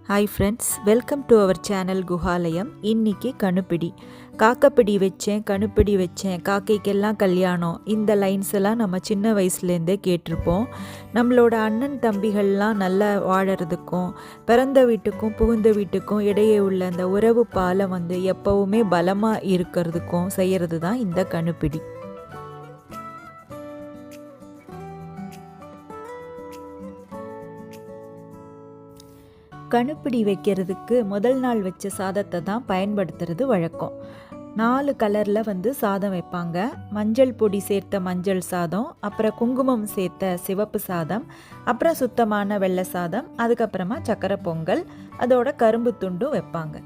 Hi friends, welcome to our channel Guhalayam. இன்றைக்கி கணுப்பிடி. காக்கைப்பிடி வச்சேன், கணுப்பிடி வச்சேன், காக்கைக்கெல்லாம் கல்யாணம், இந்த லைன்ஸ் எல்லாம் நம்ம சின்ன வயசுலேருந்தே கேட்டிருப்போம். நம்மளோட அண்ணன் தம்பிகள்லாம் நல்லா வாழறதுக்கும் பிறந்த வீட்டுக்கும் புகுந்த வீட்டுக்கும் இடையே உள்ள அந்த உறவு பாலம் எப்போவுமே பலமாக இருக்கிறதுக்கும் செய்கிறது தான் இந்த கணுப்பிடி. கணுப்பிடி வைக்கிறதுக்கு முதல் நாள் வச்ச சாதத்தை தான் பயன்படுத்துறது வழக்கம். 4 கலரில் சாதம் வைப்பாங்க. மஞ்சள் பொடி சேர்த்த மஞ்சள் சாதம், அப்புறம் குங்குமம் சேர்த்த சிவப்பு சாதம், அப்புறம் சுத்தமான வெள்ளை சாதம், அதுக்கப்புறமா சக்கரை பொங்கல், அதோட கரும்பு துண்டும் வைப்பாங்க.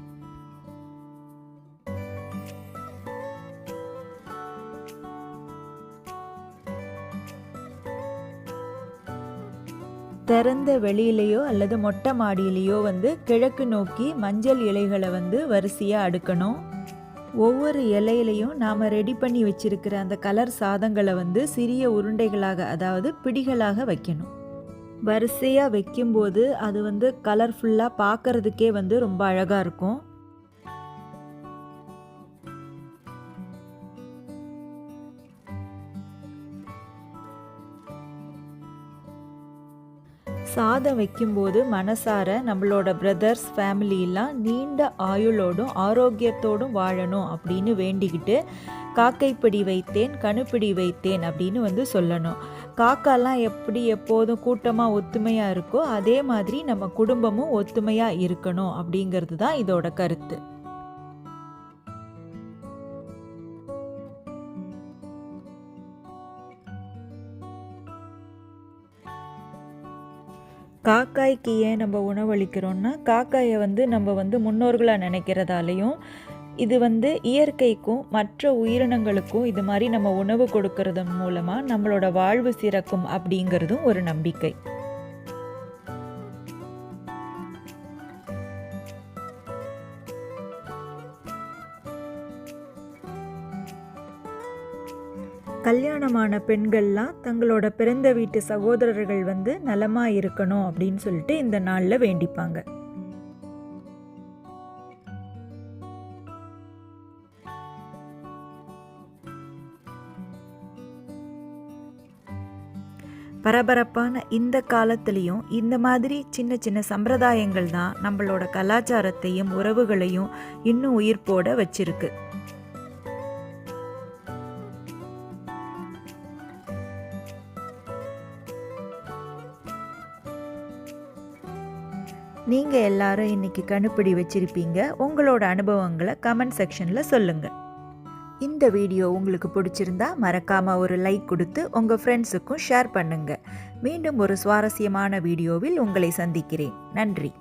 திறந்த வெளியிலையோ அல்லது மொட்டை மாடியிலையோ கிழக்கு நோக்கி மஞ்சள் இலைகளை வரிசையாக அடுக்கணும். ஒவ்வொரு இலையிலையும் நாம் ரெடி பண்ணி வச்சிருக்கிற அந்த கலர் சாதங்களை சிறிய உருண்டைகளாக, அதாவது பிடிகளாக வைக்கணும். வரிசையாக வைக்கும்போது அது கலர்ஃபுல்லாக பார்க்கறதுக்கே ரொம்ப அழகாக இருக்கும். சாதம் வைக்கும்போது மனசார நம்மளோட பிரதர்ஸ் ஃபேமிலியெல்லாம் நீண்ட ஆயுளோடும் ஆரோக்கியத்தோடும் வாழணும் அப்படின்னு வேண்டிக்கிட்டு காக்கைப்பிடி வைத்தேன், கணுப்பிடி வைத்தேன் அப்படின்னு சொல்லணும். காக்காலாம் எப்படி எப்போதும் கூட்டமாக ஒத்துமையாக இருக்கோ அதே மாதிரி நம்ம குடும்பமும் ஒத்துமையாக இருக்கணும் அப்படிங்கிறது தான் இதோட கருத்து. காக்காய்க்கு ஏன் நம்ம உணவளிக்கிறோன்னா, காக்காயை நம்ம முன்னோர்களாக நினைக்கிறதாலையும், இது இயற்கைக்கும் மற்ற உயிரினங்களுக்கும் இது மாதிரி நம்ம உணவு கொடுக்கறதன் மூலமாக நம்மளோட வாழ்வு சிறக்கும் அப்படிங்கிறதும் ஒரு நம்பிக்கை. கல்யாணமான பெண்கள்லாம் தங்களோட பிறந்த வீட்டு சகோதரர்கள் நலமாக இருக்கணும் அப்படின்னு சொல்லிட்டு இந்த நாளில் வேண்டிப்பாங்க. பரபரப்பான இந்த காலத்துலேயும் இந்த மாதிரி சின்ன சின்ன சம்பிரதாயங்கள் தான் நம்மளோட கலாச்சாரத்தையும் உறவுகளையும் இன்னும் உயிர்ப்போட வச்சிருக்கு. நீங்கள் எல்லாரும் இன்றைக்கி கணுப்பிடி வச்சுருப்பீங்க. உங்களோட அனுபவங்களை கமெண்ட் செக்ஷனில் சொல்லுங்கள். இந்த வீடியோ உங்களுக்கு பிடிச்சிருந்தா மறக்காமல் ஒரு லைக் கொடுத்து உங்கள் ஃப்ரெண்ட்ஸுக்கும் ஷேர் பண்ணுங்கள். மீண்டும் ஒரு சுவாரஸ்யமான வீடியோவில் உங்களை சந்திக்கிறேன். நன்றி.